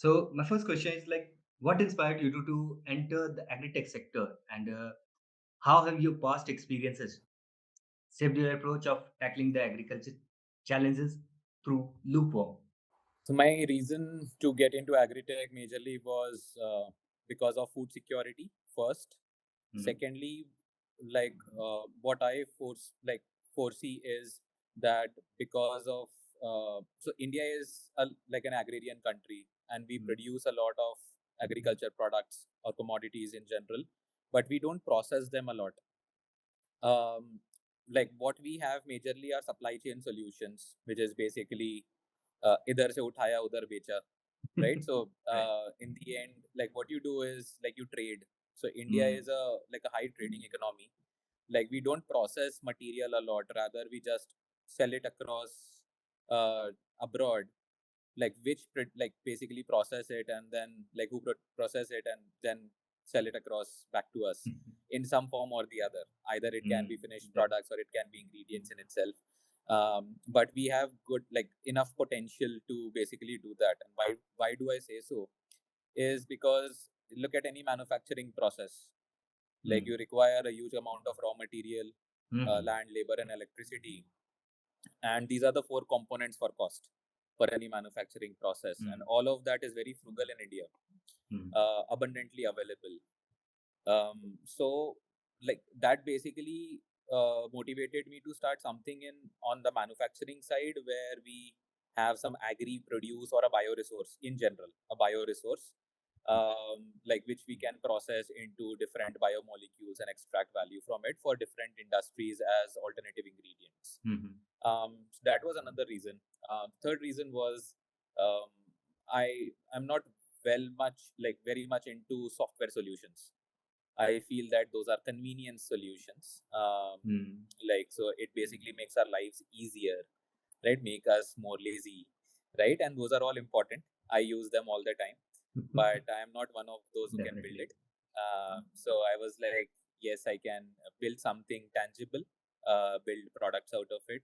So my first question is like, what inspired you to enter the agri-tech sector, and how have your past experiences shaped your approach of tackling the agriculture challenges through Loopworm? So my reason to get into agri-tech majorly was because of food security first. Mm-hmm. Secondly, what I foresee is that because of so India is like an agrarian country, and we produce a lot of agriculture products or commodities in general, but we don't process them a lot. um, like what we have majorly are supply chain solutions, which is basically idhar se uthaya udhar becha, right? So Right. in the end, like what you do is like you trade. So India Mm. is a high trading economy. Like we don't process material a lot, rather we just sell it across uh, abroad, like like basically process it, and then like who process it and then sell it across back to us in some form or the other. Either it can be Mm. finished Right. products or it can be ingredients in itself. But we have good, like enough potential to basically do that. And why do I say so is because look at any manufacturing process. Like Mm. you require a huge amount of raw material, Mm. land, labor, and electricity, and these are the four components for cost for any manufacturing process, and Mm. all of that is very frugal in India, Mm. abundantly available. So like that basically motivated me to start something in on the manufacturing side, where we have some agri produce or a bioresource in general, a bioresource, like which we can process into different biomolecules and extract value from it for different industries as alternative ingredients. Mm. So that was another reason. Third reason was, um, I'm not very much into software solutions. I feel that those are convenience solutions. Mm. Like so, it basically makes our lives easier, right? Make us more lazy, right? And those are all important. I use them all the time, but I am not one of those who can build Definitely. it. So I was like, yes, I can build something tangible, build products out of it,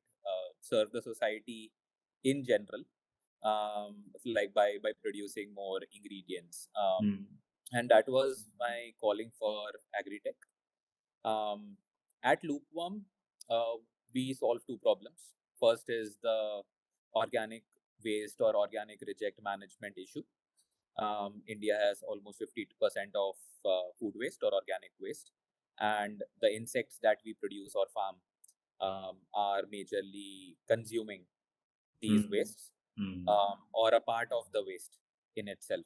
serve the society in general, like by producing more ingredients. Mm. And that was my calling for agri-tech. Um, at Loopworm, uh, we solve two problems. First is the organic waste or organic reject management issue. India has almost 50% of food waste or organic waste, and the insects that we produce or farm are majorly consuming these Mm. wastes, Mm. or a part of the waste in itself.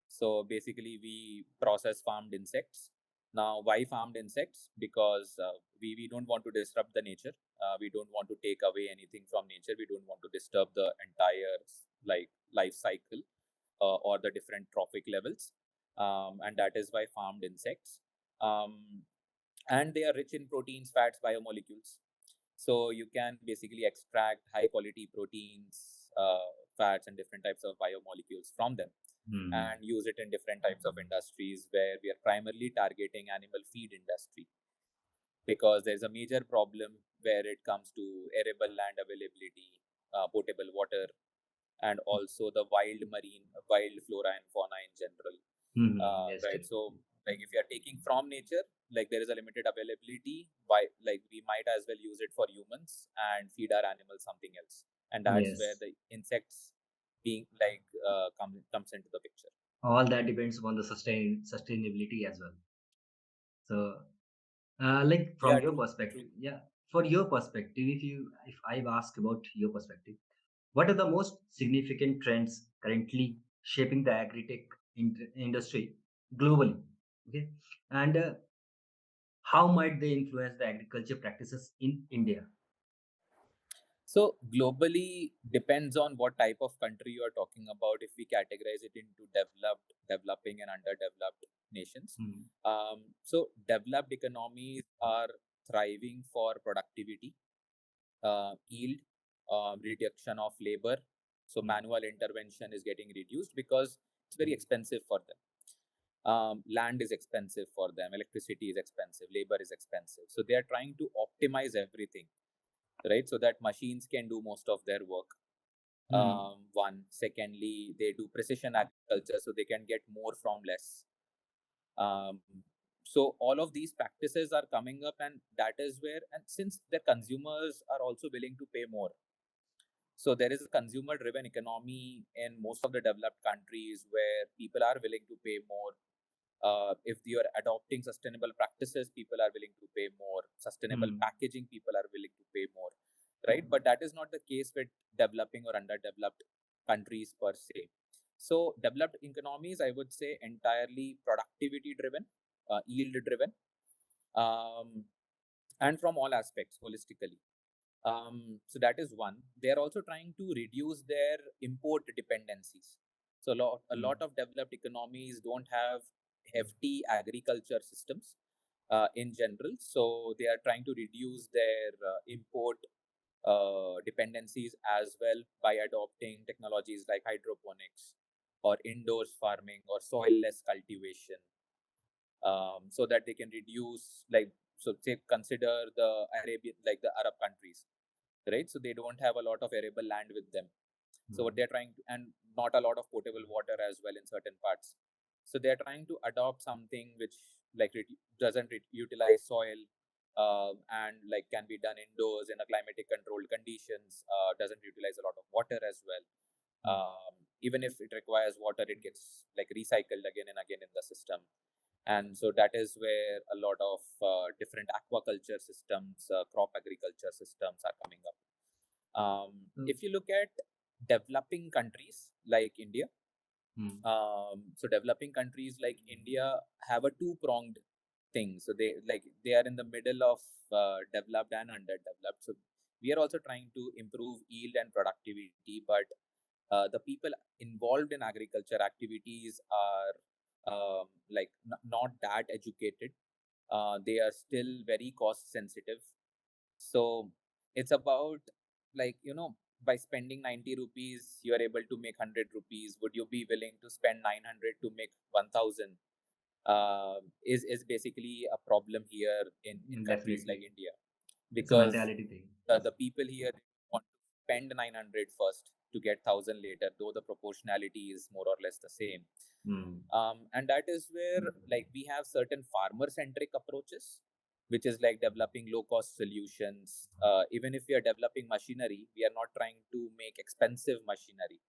So basically, we process farmed insects. Now, why farmed insects? Because we don't want to disrupt the nature. We don't want to take away anything from nature. We don't want to disturb the entire like life cycle or the different trophic levels. And that is why farmed insects. Um, and they are rich in proteins, fats, biomolecules. So you can basically extract high quality proteins, fats, and different types of biomolecules from them, Mm. and use it in different types of industries, where we are primarily targeting animal feed industry, because there's a major problem where it comes to arable land availability, potable water, and also the wild flora and fauna in general. Mm. Yes, Right. So, like if you are taking from nature, like there is a limited availability. Why, like we might as well use it for humans and feed our animals something else, and that's where yes. the insects being comes into the picture. All that depends upon the sustainability as well. So, like from Yeah. your True. True. perspective, yeah, for your perspective, if I ask about your perspective, what are the most significant trends currently shaping the agri-tech industry globally? Okay, and how might they influence the agriculture practices in India? So globally depends on what type of country you are talking about. If we categorize it into developed, developing, and underdeveloped nations, Mm. so developed economies are thriving for productivity, yield, reduction of labor. So Mm. manual intervention is getting reduced because it's very expensive for them. Land is expensive for them, electricity is expensive, labor is expensive. So they are trying to optimize everything, right? So that machines can do most of their work. Hmm. One. Secondly, they do precision agriculture, so they can get more from less. Um, so all of these practices are coming up, and that is where, and since the consumers are also willing to pay more, so there is a consumer driven economy in most of the developed countries where people are willing to pay more. If you're adopting sustainable practices, people are willing to pay more. Sustainable Hmm. packaging, people are willing to pay more, right? But that is not the case with developing or underdeveloped countries per se. So, developed economies, I would say, entirely productivity driven, yield driven, um, and from all aspects holistically. So that is one. They are also trying to reduce their import dependencies. So a lot Hmm. of developed economies don't have hefty agriculture systems in general. So they are trying to reduce their import dependencies as well by adopting technologies like hydroponics or indoors farming or soil-less cultivation, so that they can reduce, like, so say consider the Arabian, like the Arab countries, right? So they don't have a lot of arable land with them. So what Hmm. they're trying to, and not a lot of potable water as well in certain parts. So they're trying to adopt something which like doesn't utilize soil, and like can be done indoors in a climatic controlled conditions. Doesn't utilize a lot of water as well. Hmm. Even if it requires water, it gets like recycled again and again in the system. And so that is where a lot of different aquaculture systems, crop agriculture systems are coming up. Hmm. If you look at developing countries like India, Hmm. so developing countries like India have a two-pronged thing. So they are in the middle of developed and underdeveloped. So we are also trying to improve yield and productivity, but the people involved in agriculture activities are like not that educated. They are still very cost sensitive. So it's about, like, by spending 90 rupees, you are able to make 100 rupees. Would you be willing to spend 900 to make 1000? Is basically a problem here in countries like Definitely. India, It's a because mentality thing. the people here want to spend 900 first to get 1000 later, though the proportionality is more or less the same. Hmm. And that is where, like, we have certain farmer centric approaches, which is like developing low cost solutions. Even if we are developing machinery, we are not trying to make expensive machinery.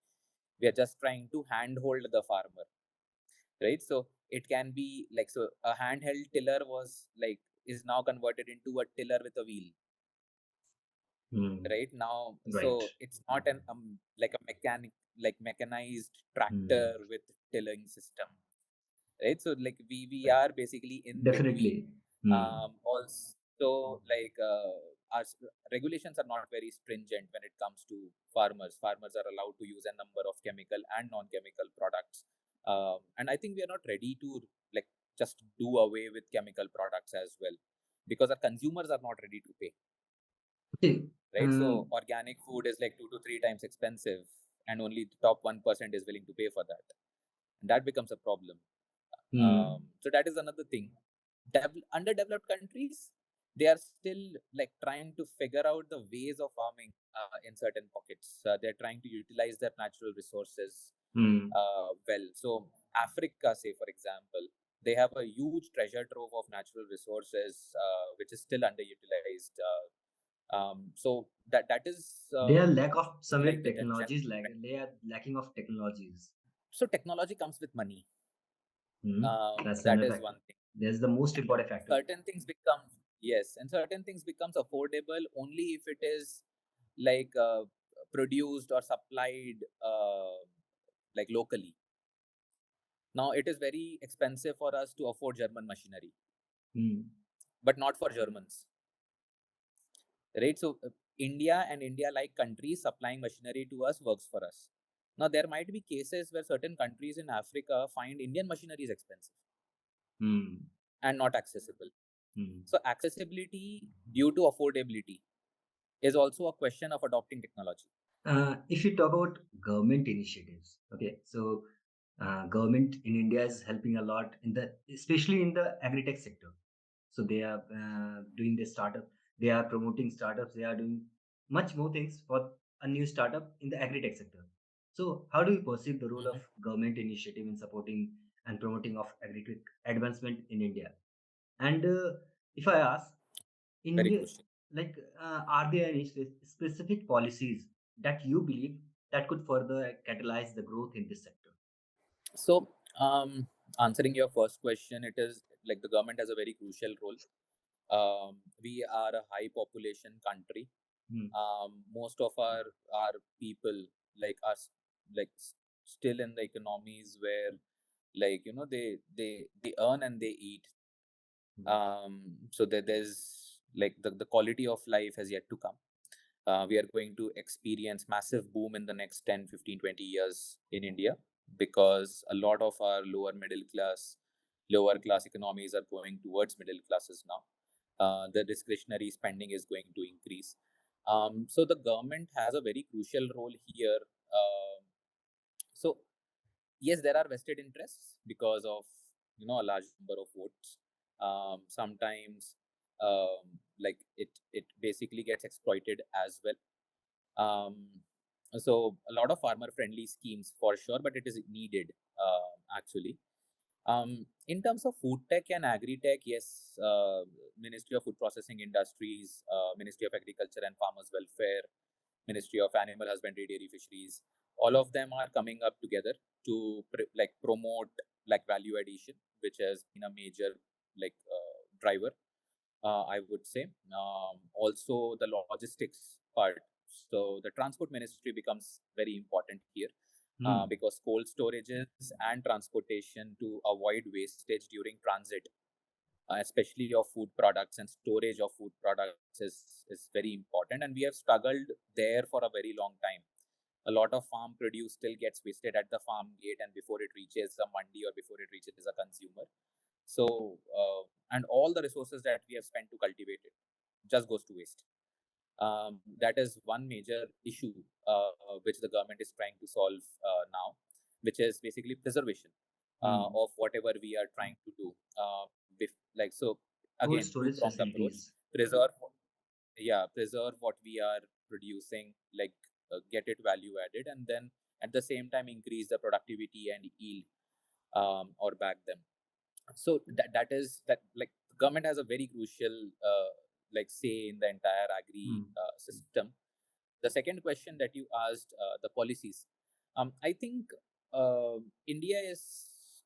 We are just trying to handhold the farmer, right? So it can be like, so a handheld tiller was like is now converted into a tiller with a wheel, Hmm. right now. Right. So it's not an like a mechanized tractor Hmm. with tilling system, right? So like we are basically in between. Definitely. Hmm. Also, like, our regulations are not very stringent when it comes to farmers. Farmers are allowed to use a number of chemical and non-chemical products, and I think we are not ready to, like, just do away with chemical products as well, because our consumers are not ready to pay, Okay. right? So organic food is like 2 to 3 times expensive, and only the top 1% is willing to pay for that, and that becomes a problem. Hmm. So that is another thing. Underdeveloped countries, they are still like trying to figure out the ways of farming in certain pockets. They're trying to utilize their natural resources Hmm. well. So Africa, say for example, they have a huge treasure trove of natural resources, which is still underutilized. So that is They are lack of somewhere like the technologies, general like trend. they are lacking of technologies. So technology comes with money. Hmm. That's That another is factor. one thing. There's the most And important factor. certain things become, yes, and certain things becomes affordable only if it is like produced or supplied like locally. Now it is very expensive for us to afford German machinery, Hmm. but not for Germans, right? So India and India like countries supplying machinery to us works for us. Now there might be cases where certain countries in Africa find Indian machinery is expensive Hmm. and not accessible. Hmm. So accessibility due to affordability is also a question of adopting technology. If you talk about government initiatives, okay, so government in India is helping a lot in the, especially in the agri-tech sector. So they are doing the startup, they are promoting startups, they are doing much more things for a new startup in the agri-tech sector. So, how do you perceive the role of Mhm. government initiative in supporting and promoting of agri-tech advancement in India? And if I ask, Very India, crucial. like, are there any specific policies that you believe that could further catalyze the growth in this sector? So, answering your first question, it is like the government has a very crucial role. We are a high population country. Hmm. Most of our people like us, like still in the economies where, like, they earn and they eat. Hmm. So there's like the quality of life has yet to come. We are going to experience massive boom in the next 10, 15, 20 years in India, because a lot of our lower class economies are going towards middle classes now. The discretionary spending is going to increase. So the government has a very crucial role here. So yes, there are vested interests because of, a large number of votes. Sometimes, like it basically gets exploited as well. um, so a lot of farmer friendly schemes for sure, but it is needed, actually. In terms of food tech and agri-tech, yes, Ministry of Food Processing Industries, Ministry of Agriculture and Farmers Welfare, Ministry of Animal Husbandry, Dairy Fisheries, all of them are coming up together to like promote like value addition, which has been a major like driver, I would say. Also, the logistics part. So, the transport ministry becomes very important here, Hmm. because cold storages and transportation to avoid wastage during transit, especially of food products, and storage of food products is very important. And we have struggled there for a very long time. A lot of farm produce still gets wasted at the farm gate and before it reaches a mandi or before it reaches a consumer. So, and all the resources that we have spent to cultivate it just goes to waste. That is one major issue, which the government is trying to solve now, which is basically preservation Hmm. of whatever we are trying to do. Like so, Cold again, two storage pronged approach: facilities. preserve, yeah, preserve what we are producing, like get it value added, and then at the same time increase the productivity and yield, or back them. So that is that, like, the government has a very crucial like say in the entire agri Hmm. system. The second question that you asked, the policies, I think India is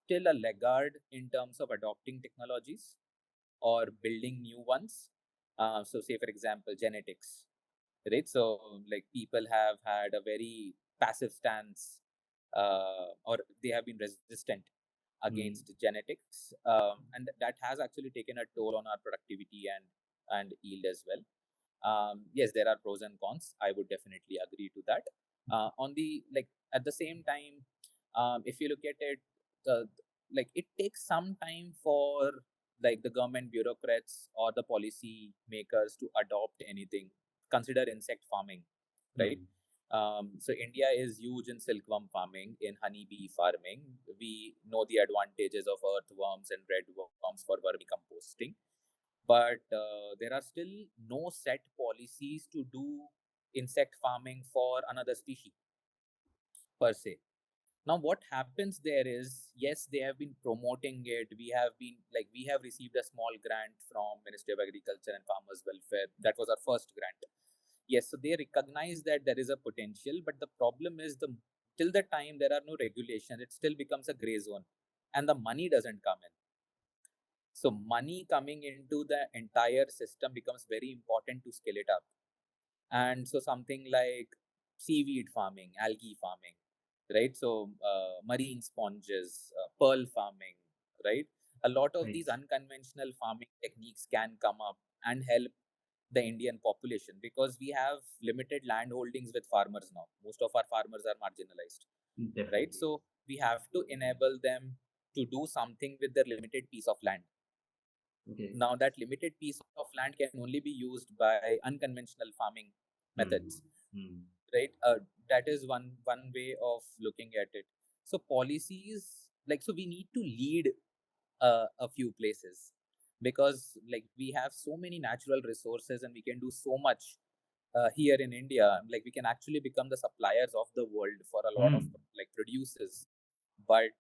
still a laggard in terms of adopting technologies or building new ones. So say for example genetics, right? So like people have had a very passive stance, or they have been resistant Hmm. against genetics, and that has actually taken a toll on our productivity and yield as well. Yes, there are pros and cons. I would definitely agree to that. On the like at the same time, if you look at it, the like it takes some time for like the government bureaucrats or the policy makers to adopt anything. Consider insect farming, right? Hmm. So India is huge in silkworm farming, in honeybee farming. We know the advantages of earthworms and redworms for vermicomposting, but there are still no set policies to do insect farming for another species per se. Now what happens there is, yes, they have been promoting it. We have received a small grant from Ministry of Agriculture and Farmers Welfare. That was our first grant. Yes, so they recognize that there is a potential, but the problem is, the till the time there are no regulations, it still becomes a gray zone, and the money doesn't come in. So money coming into the entire system becomes very important to scale it up. And so something like seaweed farming, algae farming, right? So marine sponges, pearl farming, right? A lot of Right. these unconventional farming techniques can come up and help the Indian population, because we have limited land holdings with farmers now. Most of our farmers are marginalized, right? Definitely. So we have to enable them to do something with their limited piece of land. Okay. Now, that limited piece of land can only be used by unconventional farming Hmm. methods, Hmm. right? That is one way of looking at it. So policies, like, so we need to lead a few places, because like we have so many natural resources and we can do so much here in India, like we can actually become the suppliers of the world for a lot of Hmm. like producers. But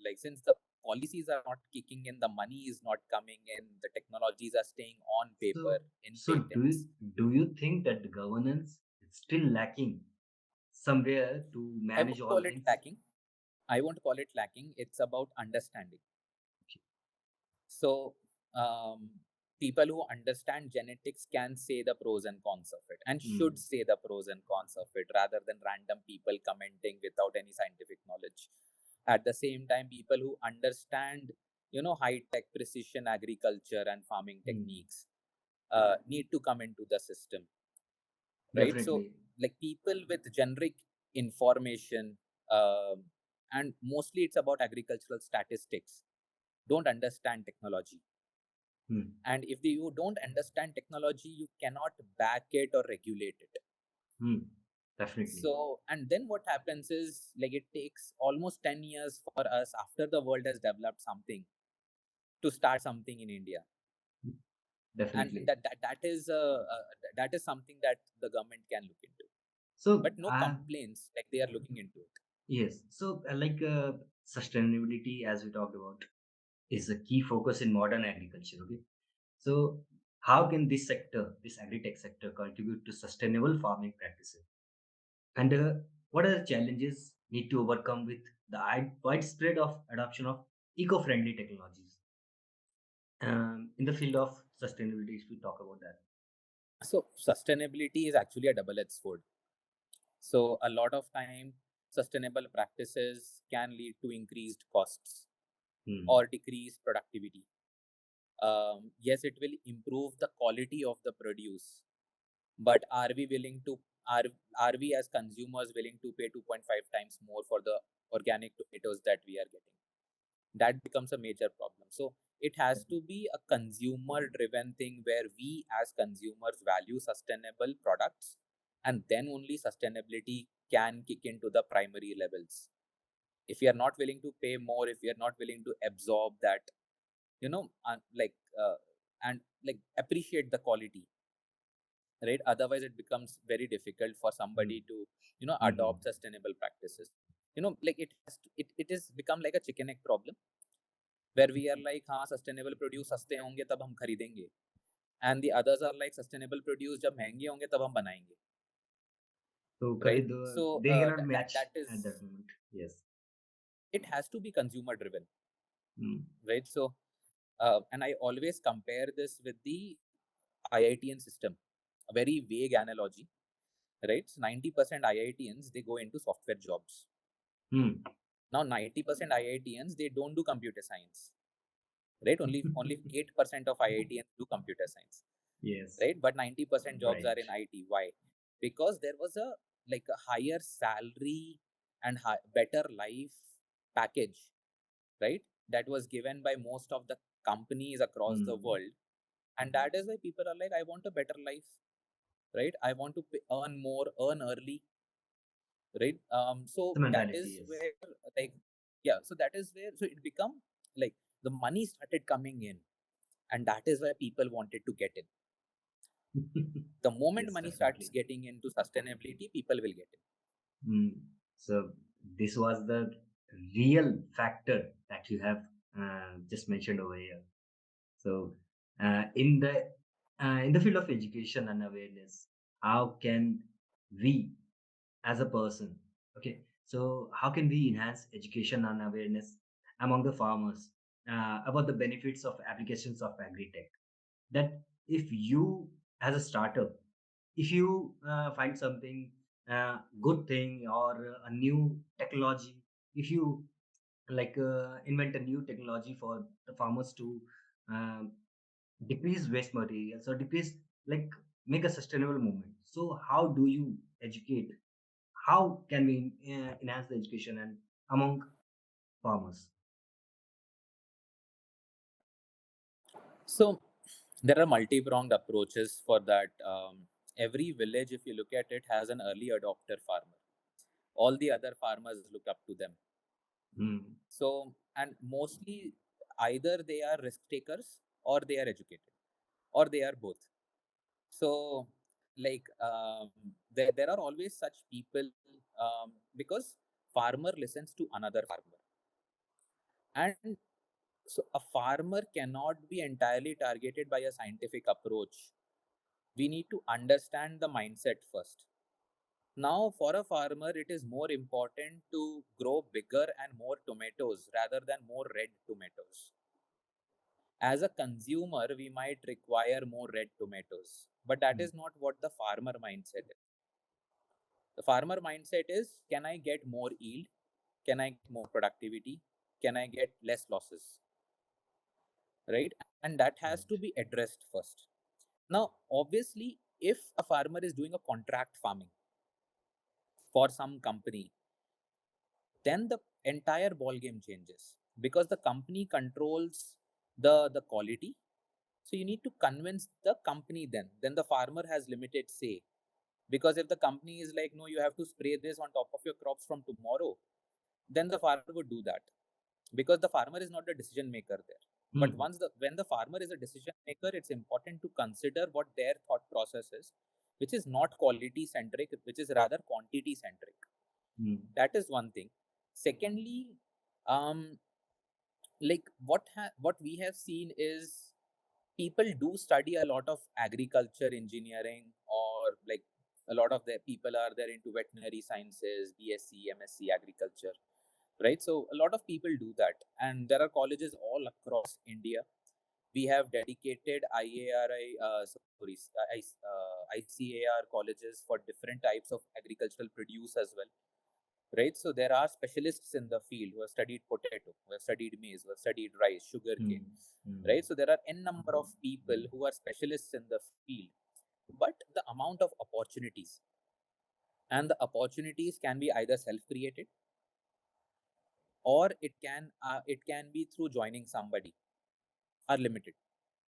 like since the policies are not kicking in, the money is not coming in, the technologies are staying on paper So, in so patents. do you think that the governance is still lacking somewhere to I manage won't all call it things? lacking. I won't call it lacking. It's about understanding. So people who understand genetics can say the pros and cons of it, and should Hmm. say the pros and cons of it, rather than random people commenting without any scientific knowledge. At the same time, people who understand, high tech precision agriculture and farming Hmm. techniques need to come into the system, right? So Definitely. like people with generic information, um, and mostly it's about agricultural statistics, don't understand technology. Hmm. And if you don't understand technology, you cannot back it or regulate it. Hmm. Definitely. So, and then what happens is like it takes almost 10 years for us after the world has developed something to start something in India. And Definitely. that is something that the government can look into, So, but no complaints like they are looking into it. yes. So, sustainability, as we talked about, is a key focus in modern agriculture. Okay. So, how can this sector, this agri-tech sector, contribute to sustainable farming practices? And what are the challenges need to overcome with the widespread of adoption of eco-friendly technologies in the field of sustainability? If we talk about that. So sustainability is actually a double-edged sword. So a lot of time sustainable practices can lead to increased costs Hmm. or decreased productivity. Yes, it will improve the quality of the produce, but are are we as consumers willing to pay 2.5 times more for the organic tomatoes that we are getting? That becomes a major problem. So it has to be a consumer driven thing where we as consumers value sustainable products, and then only sustainability can kick into the primary levels. If we are not willing to pay more, if we are not willing to absorb that, you know uh, like uh, and like appreciate the quality, right? Otherwise it becomes very difficult for Hmm. somebody to Hmm. adopt sustainable practices. Like it is become like a chicken egg problem, where we are like, हाँ sustainable produce सस्ते होंगे तब हम खरीदेंगे, and the others are like sustainable produce जब महंगे होंगे तब हम बनाएंगे, So, right? So they cannot that match is, at that moment. Yes. it has to be consumer driven, Hmm. right? So and I always compare this with the IITN system, a very vague analogy, right? So 90% IITians, they go into software jobs. Hmm. Now 90% IITians, they don't do computer science, right? Only 8% of IITians do computer science, Yes. right? But 90% jobs are Right. in IT. Why? Because there was a like a higher salary and better life package, right? That was given by most of the companies across the Hmm. world, and that is why people are like, I want a better life, right? I want to earn more, earn early, right? So The that mentality. is Yes. where like, yeah, so that is where, so it become like the money started coming in, and that is why people wanted to get in. The moment Yes. money starts Definitely. getting into sustainability, people will get in. Hmm. So this was the real factor that you have just mentioned over here. So, in the field of education and awareness, how can we, as a person, okay, so how can we enhance education and awareness among the farmers about the benefits of applications of agri-tech? That if you, as a startup, if you find something good thing or a new technology, if you invent a new technology for the farmers to um, decrease waste materials or decrease, like, make a sustainable movement. So how do you educate? How can we enhance the education and among farmers? So there are multi-pronged approaches for that. Every village, if you look at it, has an early adopter farmer. All the other farmers look up to them. Hmm. So, and mostly either they are risk takers or they are educated or they are both. So like there are always such people, because farmer listens to another farmer, and so a farmer cannot be entirely targeted by a scientific approach. We need to understand the mindset first. Now, for a farmer, it is more important to grow bigger and more tomatoes rather than more red tomatoes. As a consumer, we might require more red tomatoes, but that mm, is not what the farmer mindset is. The farmer mindset is, can I get more yield? Can I get more productivity? Can I get less losses? Right? And that has to right. be addressed first. Now, obviously, if a farmer is doing a contract farming for some company, then the entire ball game changes because the company controls the quality. So you need to convince the company. Then the farmer has limited say, because if the company is like, no, you have to spray this on top of your crops from tomorrow, then the farmer would do that, because the farmer is not the decision maker there. But Mm, when the farmer is a decision maker, it's important to consider what their thought process is, which is not quality centric, which is rather quantity centric. mm, That is one thing. Secondly, um like what we have seen is, people do study a lot of agriculture engineering, or like a lot of the people are there into veterinary sciences, BSc, MSc agriculture, right? So a lot of people do that, and there are colleges all across India. We have dedicated IARI, ICAR colleges for different types of agricultural produce as well, right? So there are specialists in the field who have studied potato, who have studied maize, who have studied rice, mm, sugarcane, mm, right? So there are n number of people who are specialists in the field, but the amount of opportunities, and the opportunities can be either self-created, or it can be through joining somebody, are limited.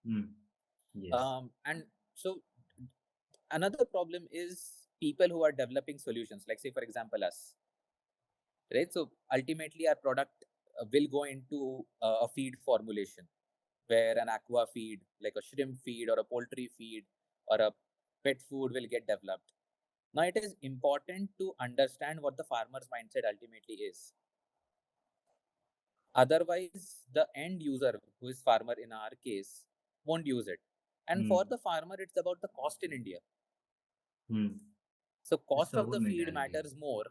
mm. Yes. And so another problem is people who are developing solutions, like say for example us, right? So ultimately, our product will go into a feed formulation, where an aqua feed, like a shrimp feed or a poultry feed or a pet food, will get developed. Now, it is important to understand what the farmer's mindset ultimately is. Otherwise, the end user, who is farmer in our case, won't use it. And for Mm, the farmer, it's about the cost in India. mm. So, It's cost the of whole the feed mentality. matters more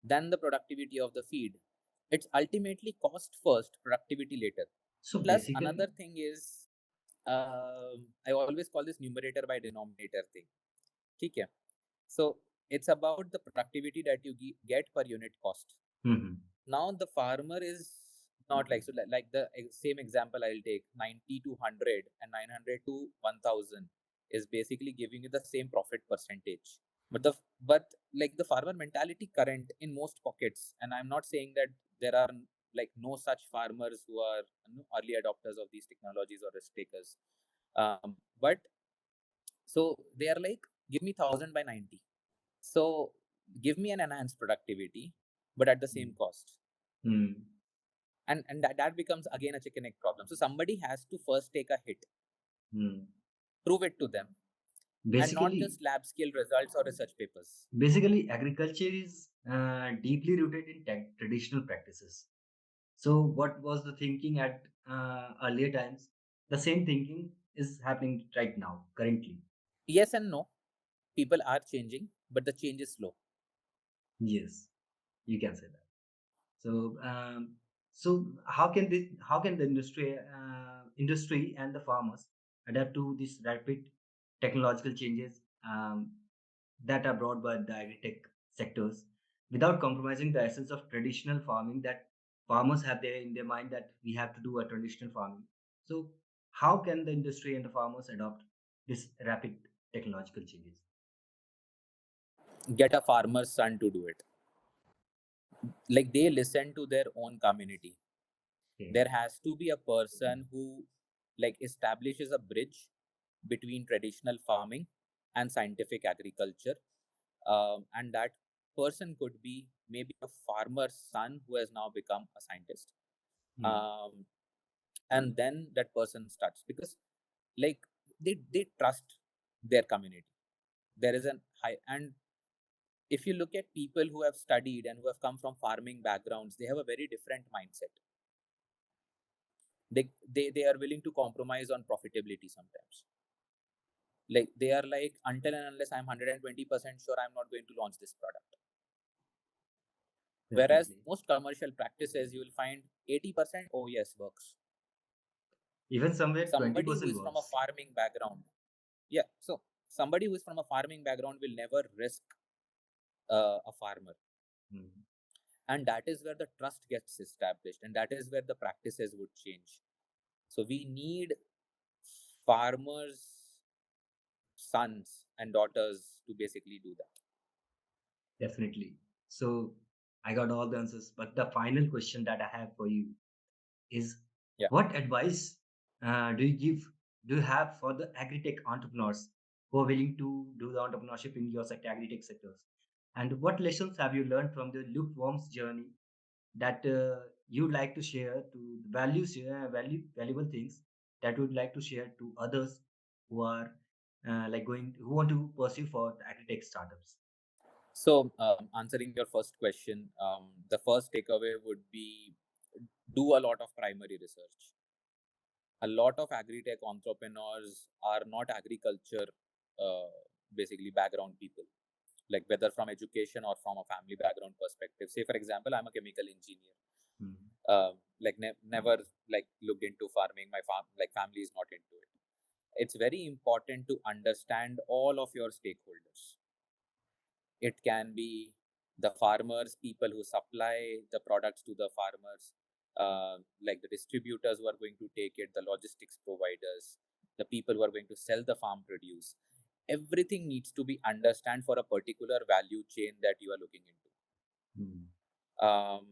than the productivity of the feed. It's ultimately cost first, productivity later. So Plus, basically, another thing is, I always call this numerator by denominator thing. Okay. So, it's about the productivity that you get per unit cost. mm-hmm, Now, the farmer is not like, so like the same example I'll take, 90 to 100 and 900 to 1000 is basically giving you the same profit percentage. But like the farmer mentality current in most pockets, and I'm not saying that there are like no such farmers who are, early adopters of these technologies or risk takers. But so they are like, give me 1000 by 90. So give me an enhanced productivity, but at the same cost. mm, And that becomes again a chicken egg problem. So somebody has to first take a hit, mm. prove it to them, and not Basically, just lab scale results or research papers. basically, agriculture is deeply rooted in traditional practices. So, what was the thinking at earlier times? The same thinking is happening right now, currently. Yes and no. People are changing, but the change is slow. Yes, you can say that. So, so how can the industry and the farmers adapt to these rapid technological changes that are brought by the agri-tech sectors without compromising the essence of traditional farming that farmers have there in their mind that we have to do a traditional farming. So, how can the industry and the farmers adopt this rapid technological changes? Get a farmer's son to do it. Like they listen to their own community. Okay. There has to be a person who like establishes a bridge between traditional farming and scientific agriculture. And that person could be maybe a farmer's son who has now become a scientist. Hmm. Um, and then that person starts, because like they trust their community. There is an high, and if you look at people who have studied and who have come from farming backgrounds, they have a very different mindset. They are willing to compromise on profitability sometimes. Like they are like, until and unless I'm 120% sure, I'm not going to launch this product. Whereas Definitely. most commercial practices, you will find 80%, oh yes, works. Even somewhere Somebody who 20% is from a works. farming background, yeah. So somebody who is from a farming background will never risk a farmer, Hmm. and that is where the trust gets established, and that is where the practices would change. So we need farmers' sons and daughters to basically do that. Definitely. So I got all the answers, but the final question that I have for you is, Yeah. what advice do you have for the agri-tech entrepreneurs who are willing to do the entrepreneurship in your sector, agri-tech sectors? And what lessons have you learned from the Loopworm's journey that you'd like to share to valuable things that you would like to share to others who are who want to pursue for the agri-tech startups? So, answering your first question, the first takeaway would be, do a lot of primary research. A lot of agri-tech entrepreneurs are not agriculture, uh, basically background people, like whether from education or from a family background perspective. Say, for example, I'm a chemical engineer. Hmm. Never like looked into farming. My family is not into it. It's very important to understand all of your stakeholders. It can be the farmers, people who supply the products to the farmers, like the distributors who are going to take it, the logistics providers, the people who are going to sell the farm produce. Everything needs to be understand for a particular value chain that you are looking into. Hmm.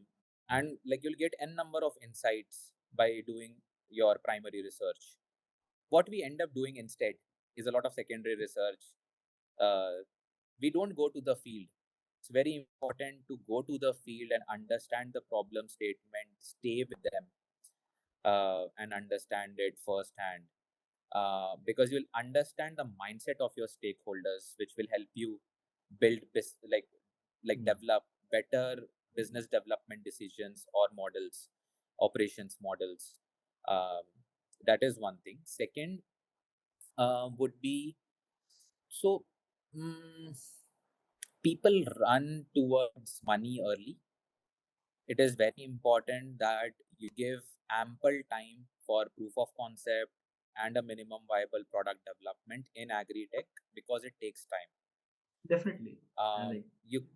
And like you'll get n number of insights by doing your primary research. What we end up doing instead is a lot of secondary research. uh, we don't go to the field. It's very important to go to the field and understand the problem statement, stay with them, and understand it firsthand, because you'll understand the mindset of your stakeholders, which will help you build Hmm. develop better business development decisions or models, operations models. um, that is one thing. Second, would be, so mm, people run towards money early. It is very important that you give ample time for proof of concept and a minimum viable product development in agri-tech, because it takes time. Definitely. um, Like, you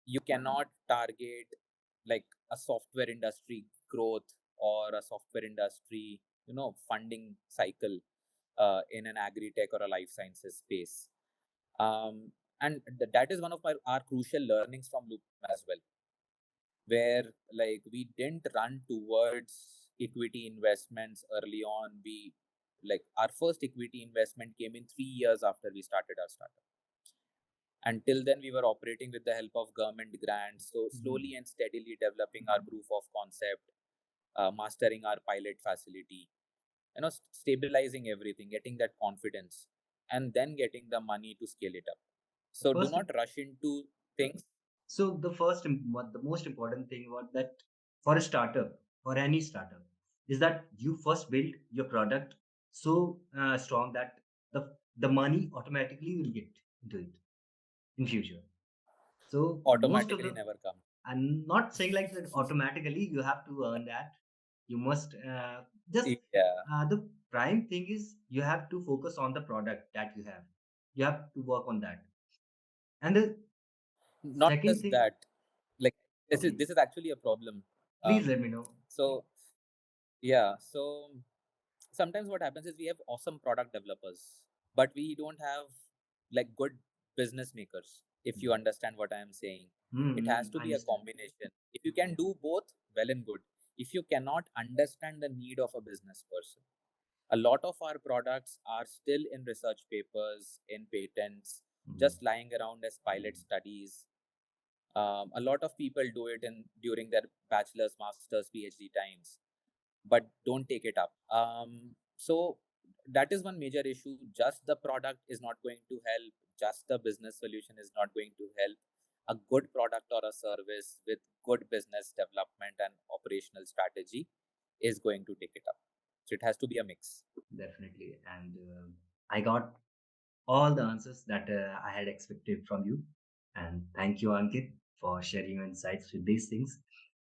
you cannot target like a software industry growth or a software industry funding cycle in an agri-tech or a life sciences space. um, and that is one of our crucial learnings from Loop as well, where like we didn't run towards equity investments early on. We like our first equity investment came in 3 years after we started our startup. Until then, we were operating with the help of government grants, so hmm. slowly and steadily developing our proof of concept, mastering our pilot facility, stabilizing everything, getting that confidence, and then getting the money to scale it up. The So do first not rush into things. So the most important thing about that for a startup, for any startup, is that you first build your product so strong that the money automatically will get into it in future. So most of Automatically the, never come. I'm not saying like that automatically you have to earn that. You must just Yeah, the prime thing is you have to focus on the product that you have. You have to work on that. And the not second just thing, that. Like okay, this is actually a problem. please um let me know. so yeah, so sometimes what happens is we have awesome product developers, but we don't have like good business makers, if you understand what I am saying. It has to I be a understand. combination. If you can do both, well and good. If you cannot understand the need of a business person, a lot of our products are still in research papers, in patents, Mm. just lying around as pilot studies. A lot of people do it in during their bachelor's, master's, PhD times, but don't take it up. So that is one major issue. Just the product is not going to help, just the business solution is not going to help. A good product or a service with good business development and operational strategy is going to take it up. So it has to be a mix. Definitely. And I got all the answers that I had expected from you. And thank you, Ankit, for sharing your insights with these things.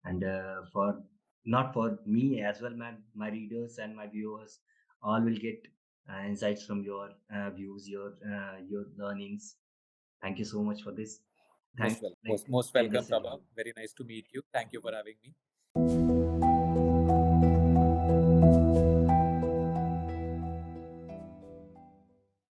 And for not for me as well, my readers and my viewers all will get insights from your views, your learnings. Thank you so much for this. Most Thank well, like most like I welcome, said. Prabhav. Very nice to meet you. Thank you for having me.